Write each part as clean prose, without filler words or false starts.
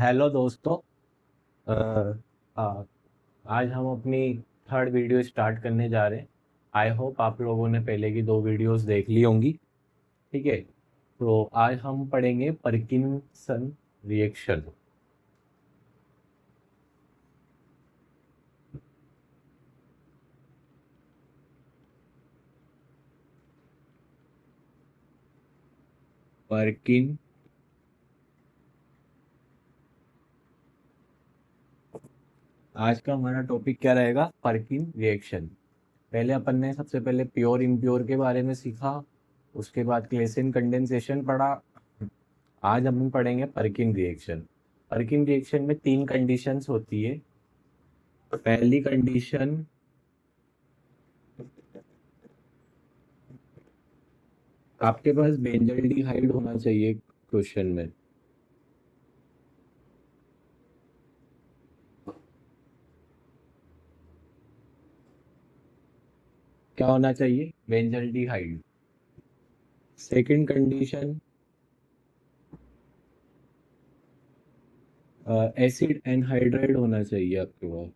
Hello दोस्तों। अ, आ, आज हम अपनी थर्ड वीडियो स्टार्ट करने जा रहे हैं। आई होप आप लोगों ने पहले की दो वीडियोस देख ली होंगी। ठीक है, तो आज हम पढ़ेंगे पार्किंसन रिएक्शन। पार्किन आज का हमारा टॉपिक क्या रहेगा? Perkin reaction. पहले अपन ने सबसे पहले प्योर इम्प्योर के बारे में सीखा, उसके बाद क्लेसन कंडेंसेशन पढ़ा। आज हम पढ़ेंगे पर्किन रिएक्शन। पर्किन रिएक्शन में तीन कंडीशंस होती है। पहली कंडीशन, आपके पास बेंजल्डिहाइड होना चाहिए क्वेश्चन में। क्या होना चाहिए? Benzaldehyde. Second condition, acid anhydride होना चाहिए आपके पास।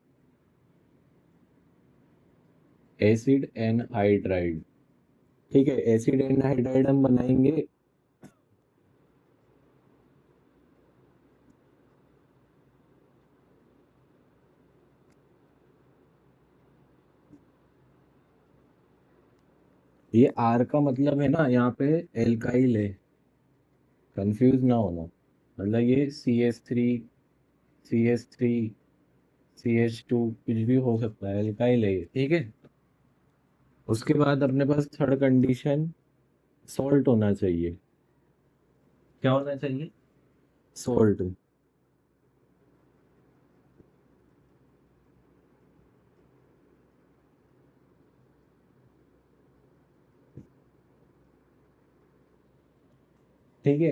Acid anhydride. ठीक है, एसिड एनहाइड्राइड हम बनाएंगे। ये आर का मतलब है ना, यहाँ पे एल्काइल है, कंफ्यूज ना होना। मतलब ये सी एस थ्री CH2 कुछ भी हो सकता है, एल्काइल है ये, ठीक है। उसके बाद अपने पास थर्ड कंडीशन, सॉल्ट होना चाहिए। क्या होना चाहिए? सॉल्ट। ठीक है,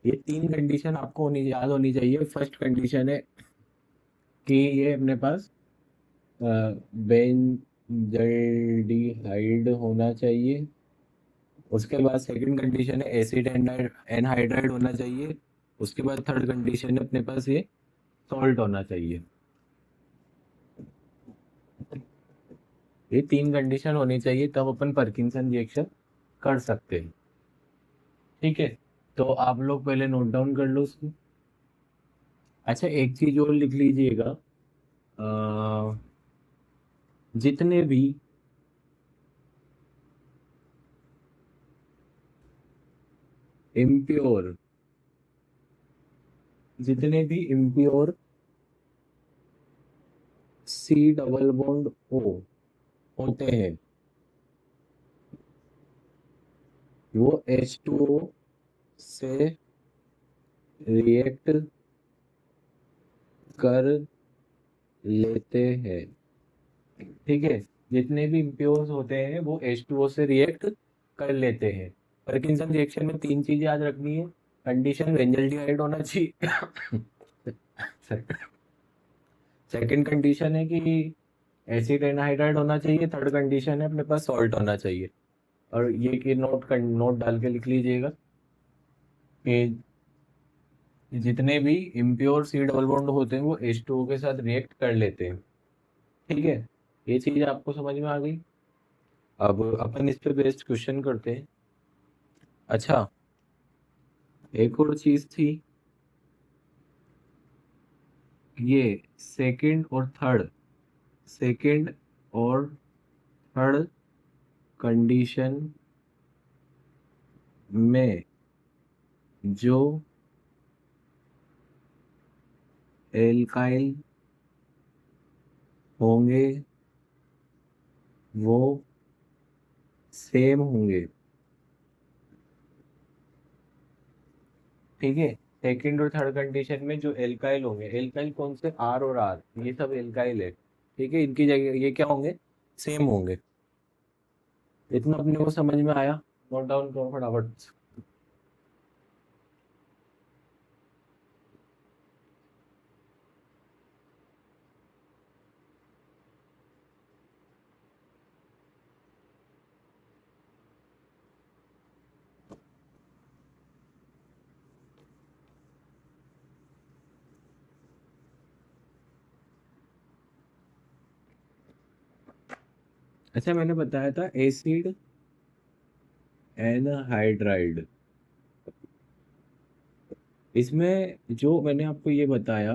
ये तीन कंडीशन आपको याद होनी चाहिए। फर्स्ट कंडीशन है कि ये अपने पास बेंजल्डिहाइड होना चाहिए। उसके बाद सेकंड कंडीशन है एसिड एनहाइड्राइड होना चाहिए। उसके बाद थर्ड कंडीशन है अपने पास ये सॉल्ट होना चाहिए। ये तीन कंडीशन होनी चाहिए, तब अपन पार्किंसन रिएक्शन कर सकते हैं। ठीक है, तो आप लोग पहले नोट डाउन कर लो उसको। अच्छा, एक चीज और लिख लीजिएगा। जितने भी इम्प्योर जितने भी impure C double bond O होते हैं, वो H2O से रिएक्ट कर लेते हैं। ठीक है, जितने भी इम्प्योर्स होते हैं वो H2O से रिएक्ट कर लेते हैं। पार्किंसन रिएक्शन में तीन चीजें याद रखनी है। कंडीशन, बेंजल्डिहाइड होना चाहिए। सेकंड कंडीशन है कि एसिड एनहाइड्राइड होना चाहिए। थर्ड कंडीशन है अपने पास सॉल्ट होना चाहिए। और ये कि नोट डाल के लिख लीजिएगा कि जितने भी इम्प्योर C डबल बॉन्ड होते हैं वो H2O के साथ रिएक्ट कर लेते हैं। ठीक है, ये चीज आपको समझ में आ गई। अब अपन इस पे बेस्ड क्वेश्चन करते हैं। अच्छा, एक और चीज थी, ये सेकंड और थर्ड कंडीशन में जो एल्काइल होंगे वो सेम होंगे। ठीक है, सेकंड और थर्ड कंडीशन में जो एल्काइल होंगे, एल्काइल कौन से? आर और आर, ये सब एल्काइल है। ठीक है, इनकी जगह ये क्या होंगे? सेम होंगे। इतना अपने को समझ में आया? नोट डाउन करो फटाफट। अच्छा, मैंने बताया था एसिड एनहाइड्राइड। इसमें जो मैंने आपको ये बताया,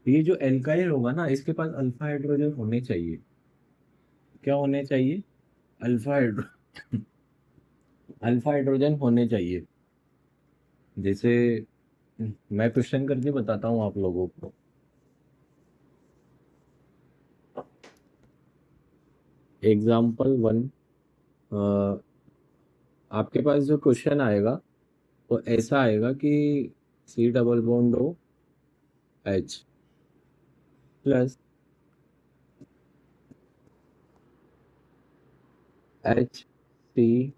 ये जो एल्काइल होगा ना, इसके पास अल्फा हाइड्रोजन होने चाहिए। क्या होने चाहिए? अल्फा हाइड्रो अल्फा हाइड्रोजन होने चाहिए। जैसे मैं क्वेश्चन करके बताता हूँ आप लोगों को। एग्जाम्पल वन, आपके पास जो क्वेश्चन आएगा वो ऐसा आएगा कि C double bond O H plus H C,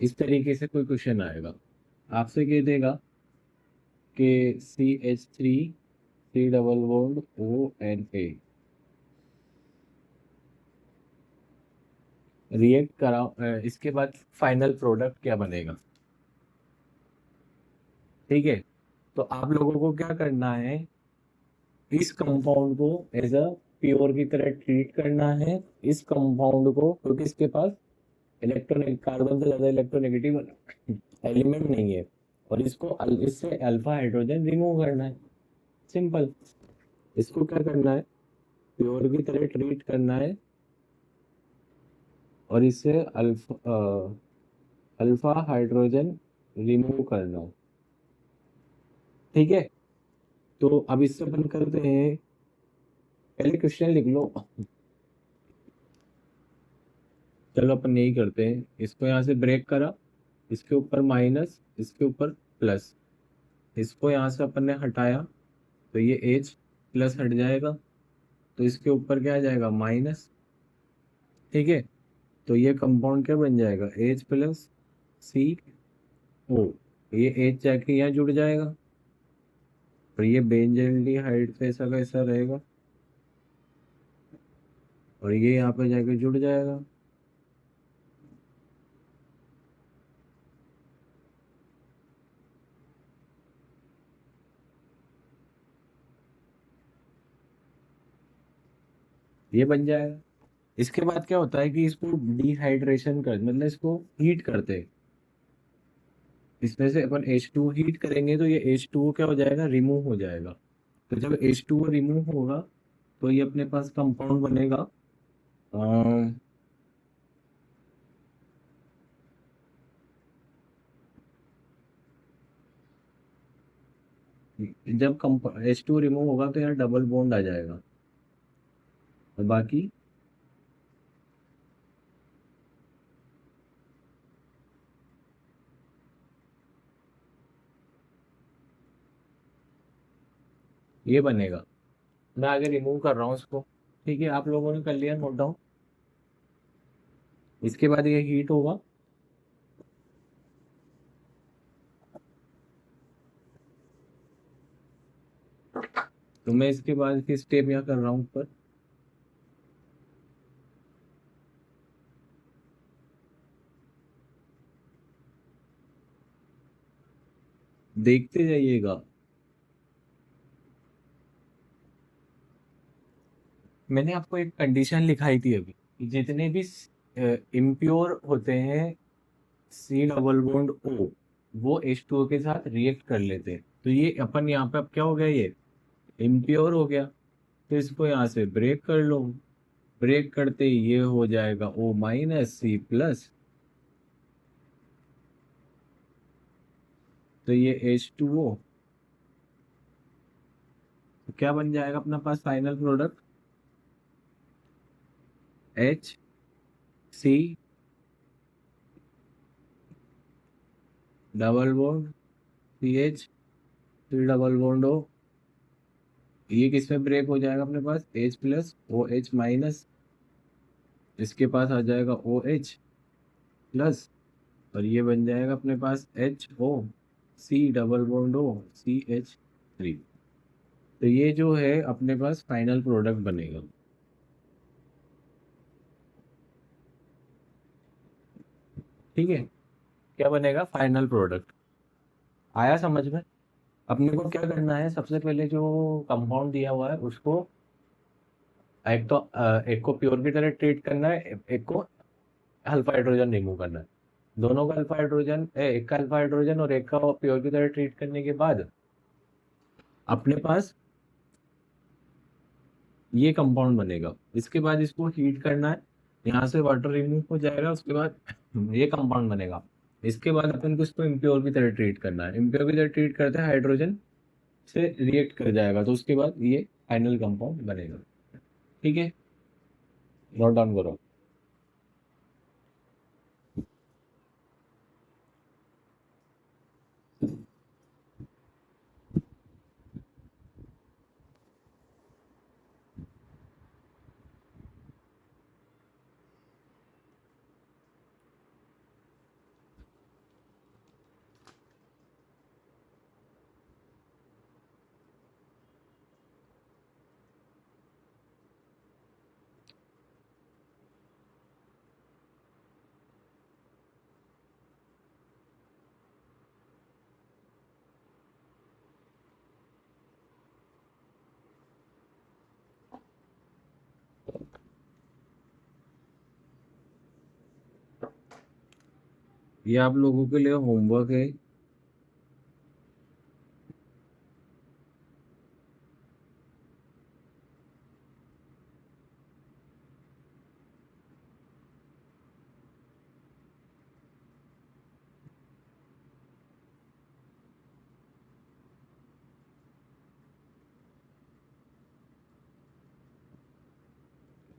इस तरीके से कोई क्वेश्चन आएगा। आपसे कह देगा कि CH3 C double bond ONA react कराओ, इसके बाद फाइनल प्रोडक्ट क्या बनेगा। ठीक है, तो आप लोगों को क्या करना है, इस कंपाउंड को एज अ प्योर की तरह ट्रीट करना है। इस कंपाउंड को, क्योंकि इसके पास इलेक्ट्रॉन कार्बन से ज्यादा इलेक्ट्रोनेगेटिव एलिमेंट नहीं है, और इसको इससे अल्फा हाइड्रोजन रिमूव करना है। सिंपल। इसको क्या करना है, प्योर की तरह ट्रीट करना है, और इससे अल्फा हाइड्रोजन रिमूव करना है। ठीक है, तो अब इससे अपन करते हैं, पहले क्वेश्चन लिख लो। चलो अपन यही करते हैं, इसको यहाँ से ब्रेक करा, इसके ऊपर माइनस, इसके ऊपर प्लस, इसको यहाँ से अपन ने हटाया, तो ये एच प्लस हट जाएगा, तो इसके ऊपर क्या आ जाएगा, माइनस। ठीक है, तो ये कंपाउंड क्या बन जाएगा, एच प्लस CO। ये एच जाके यहाँ जुड़ जाएगा, और ये बेंजल्डिहाइड कैसा कैसा रहेगा, और ये यहाँ पे जाके जुड़ जाएगा। ये बन जाएगा। इसके बाद क्या होता है कि इसको डिहाइड्रेशन कर, मतलब इसको हीट करते हैं। इसमें से अपन H2 हीट करेंगे, तो ये H2 क्या हो जाएगा, रिमूव हो जाएगा। तो जब H2 रिमूव होगा, तो ये अपने पास कंपाउंड बनेगा। अम, जब H2 रिमूव होगा, तो यहाँ डबल बॉन्ड आ जाएगा, और बाकी ये बनेगा। मैं आगे रिमूव कर रहा हूँ इसको। ठीक है, आप लोगों ने कर लिया नोट डाउन। इसके बाद ये हीट होगा, तो मैं इसके बाद की स्टेप यहाँ कर रहा हूँ ऊपर। देखते जाइएगा। मैंने आपको एक कंडीशन लिखाई थी अभी, कि जितने भी इम्प्योर होते हैं सी डबल बॉन्ड O, वो H2O के साथ रिएक्ट कर लेते हैं। तो ये अपन यहाँ पे अब क्या हो गया, ये इम्प्योर हो गया, तो इसको यहाँ से ब्रेक कर लो। ब्रेक करते ही ये हो जाएगा O-C तो ये H2O, तो क्या बन जाएगा अपना पास final product, HC double bond CH, 3 double bond O। ये किस में ब्रेक हो जाएगा अपने पास, H+OH-, इसके पास आ जाएगा OH+, और ये बन जाएगा अपने पास HO, C double bond OCH3। तो ये जो है अपने पास फाइनल प्रोडक्ट बनेगा। ठीक है, क्या बनेगा? Final product. आया समझ में? अपने को क्या करना है, सबसे पहले जो कंपाउंड दिया हुआ है उसको एक को प्योर की तरह ट्रीट करना है, एक को अल्फा हाइड्रोजन रिमूव करना है। दोनों का अल्फा हाइड्रोजन, एक का अल्फा हाइड्रोजन और एक का प्योर की तरह ट्रीट करने के बाद अपने पास ये कंपाउंड बनेगा। इसके बाद इसको हीट करना है, यहाँ से वाटर रिमूव हो जाएगा, उसके बाद ये कंपाउंड बनेगा। इसके बाद अपन को इसको इम्प्योर की तरह ट्रीट करना है। इम्प्योर की तरह ट्रीट करते हैं, हाइड्रोजन से रिएक्ट कर जाएगा, तो उसके बाद ये फाइनल कंपाउंड बनेगा। ठीक है, नोट डाउन करो। ये आप लोगों के लिए होमवर्क है।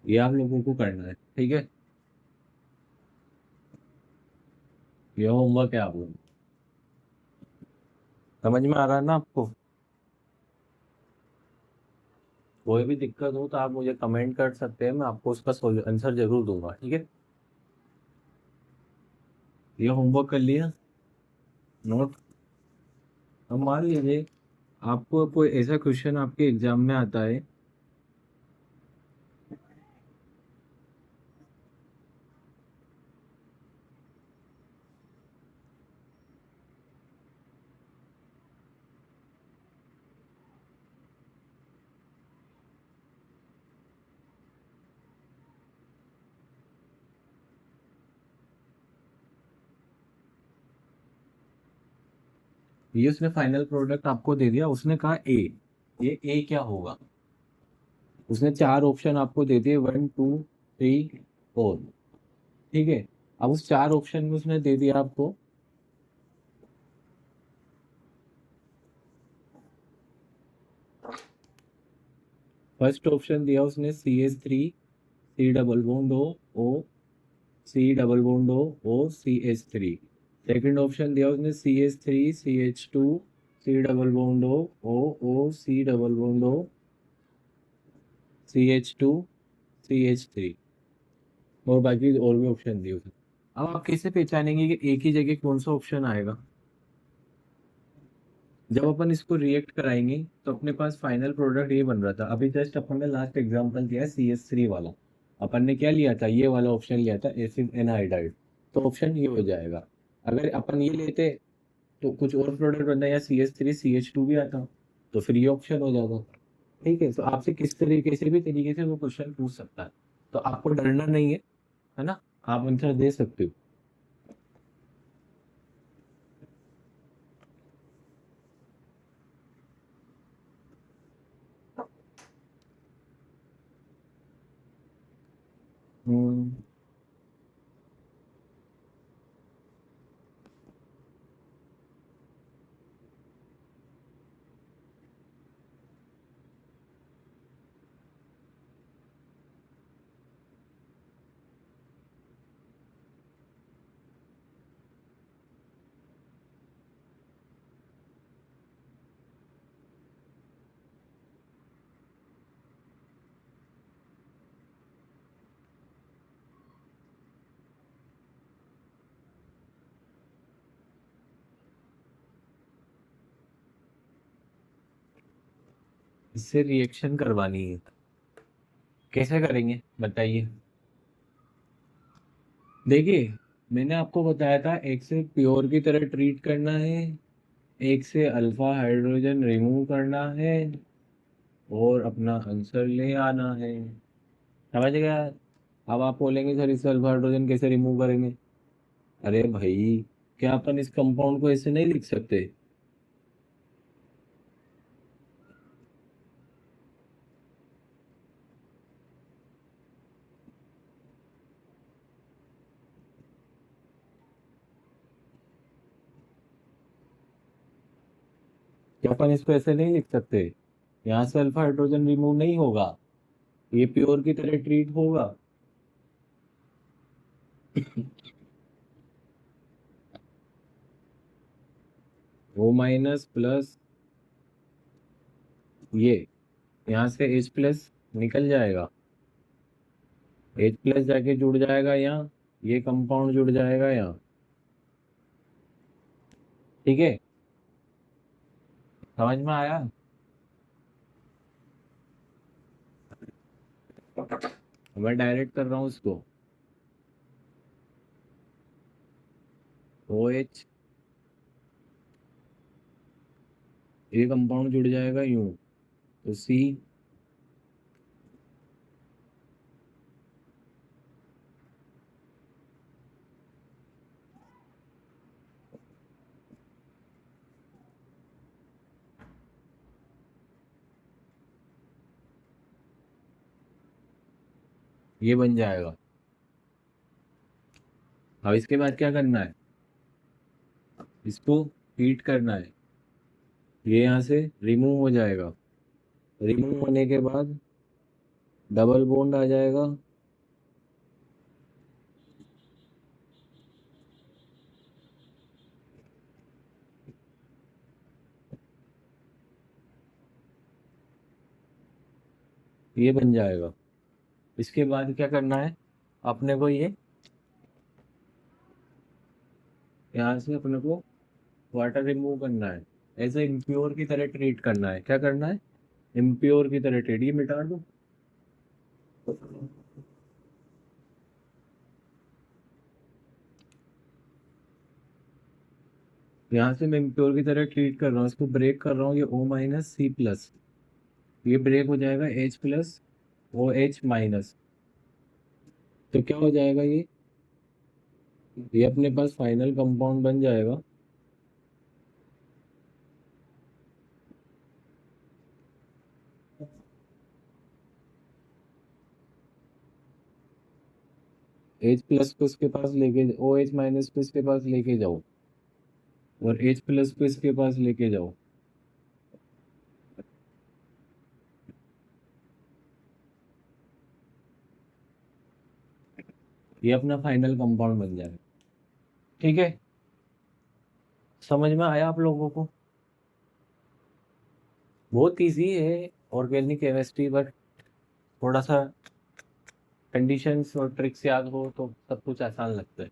ये आप लोगों को करना है, ठीक है। ये होमवर्क है आप लोग, समझ में आ रहा है ना आपको? कोई भी दिक्कत हो तो आप मुझे कमेंट कर सकते हैं, मैं आपको उसका आंसर जरूर दूंगा, ठीक है। ये होमवर्क कर लिया, नोट। अब मान लीजिए आपको कोई ऐसा क्वेश्चन आपके एग्जाम में आता है, ये उसने फाइनल प्रोडक्ट आपको दे दिया, उसने कहा ए। ये ए क्या होगा? उसने चार ऑप्शन आपको दे दिए, 1 2 3 4। ठीक है, अब उस चार ऑप्शन में उसने दे दिया आपको, फर्स्ट ऑप्शन दिया उसने CH3 C double bond O CH3 second option दिया उसने CH3 CH2 C double bond O C double bond O CH2 CH3, और बाकी और भी ऑप्शन दिए उसने। अब आप कैसे पहचानेंगे कि एक ही जगह कौन सा ऑप्शन आएगा? जब अपन इसको रिएक्ट कराएंगे तो अपने पास फाइनल प्रोडक्ट ये बन रहा था। अभी जस्ट अपन ने लास्ट एग्जांपल दिया है CH3 वाला, अपन ने क्या लिया था? ये वाला ऑप्शन लिया था, एसिड एनहाइड्राइड। तो ऑप्शन ये हो जाएगा। अगर अपन ये लेते तो कुछ और प्रोडक्ट बनता, या CH3 CH2 भी आता, तो फिर ये ऑप्शन हो जाता। ठीक है, तो आपसे किस तरीके से भी तरीके से वो क्वेश्चन पूछ सकता है, तो आपको डरना नहीं है ना? आप आंसर दे सकते हो। हम्म। इससे रिएक्शन करवानी है, कैसे करेंगे बताइए? देखिए, मैंने आपको बताया था एक से प्योर की तरह ट्रीट करना है, एक से अल्फा हाइड्रोजन रिमूव करना है और अपना आंसर ले आना है। समझ गया? अब आप बोलेंगे सर इससे अल्फा हाइड्रोजन कैसे रिमूव करेंगे? अरे भाई, क्या अपन इस कंपाउंड को ऐसे नहीं लिख सकते? क्या अपन इसको ऐसे नहीं लिख सकते? यहाँ से अल्फा हाइड्रोजन रिमूव नहीं होगा, ये प्योर की तरह ट्रीट होगा। O माइनस प्लस ये, यहाँ से H प्लस निकल जाएगा, H प्लस जाके जुड़ जाएगा यहाँ, ये कंपाउंड जुड़ जाएगा यहाँ। ठीक है, समझ में आया? मैं डायरेक्ट कर रहा हूँ इसको, ओ एच, ये कंपाउंड जुड़ जाएगा यूं, तो सी, ये बन जाएगा। अब इसके बाद क्या करना है? इसको हीट करना है, ये यहाँ से रिमूव हो जाएगा। रिमूव होने के बाद डबल बॉन्ड आ जाएगा, ये बन जाएगा। इसके बाद क्या करना है अपने को? ये यहाँ से अपने को वाटर रिमूव करना है, ऐसे इम्प्योर की तरह ट्रीट करना है। क्या करना है? इम्प्योर की तरह ट्रीट, ये मिटा दो। यहाँ से मैं इम्प्योर की तरह ट्रीट कर रहा हूँ, इसको ब्रेक कर रहा हूँ, ये O माइनस सी प्लस, ये ब्रेक हो जाएगा H plus O H minus. तो क्या हो जाएगा ये अपने पास फाइनल कंपाउंड बन जाएगा। H प्लस को इसके पास लेके, ओ एच माइनस को इसके पास लेके जाओ, और H प्लस को इसके पास लेके जाओ, ये अपना फाइनल कंपाउंड बन जाएगा। ठीक है, समझ में आया आप लोगों को? बहुत ईजी है ऑर्गेनिक केमिस्ट्री, बट थोड़ा सा कंडीशंस और ट्रिक्स याद हो तो सब कुछ आसान लगता है।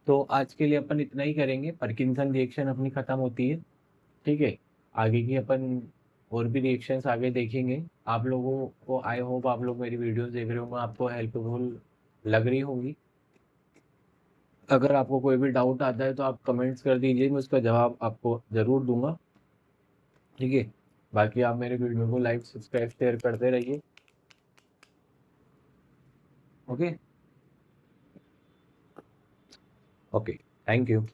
तो आज के लिए अपन इतना ही करेंगे, पार्किंसन रिएक्शन अपनी ख़त्म होती है। ठीक है, आगे की अपन और भी रिएक्शंस आगे देखेंगे। आप लोगों को, आई होप आप लोग मेरी वीडियोस देख रहे होंगे, आपको हेल्पफुल लग रही होंगी। अगर आपको कोई भी डाउट आता है तो आप कमेंट्स कर दीजिए, मैं उसका जवाब आपको ज़रूर दूंगा। ठीक है, बाकी आप मेरे वीडियो को लाइक सब्सक्राइब शेयर करते रहिए। Okay, okay, thank you.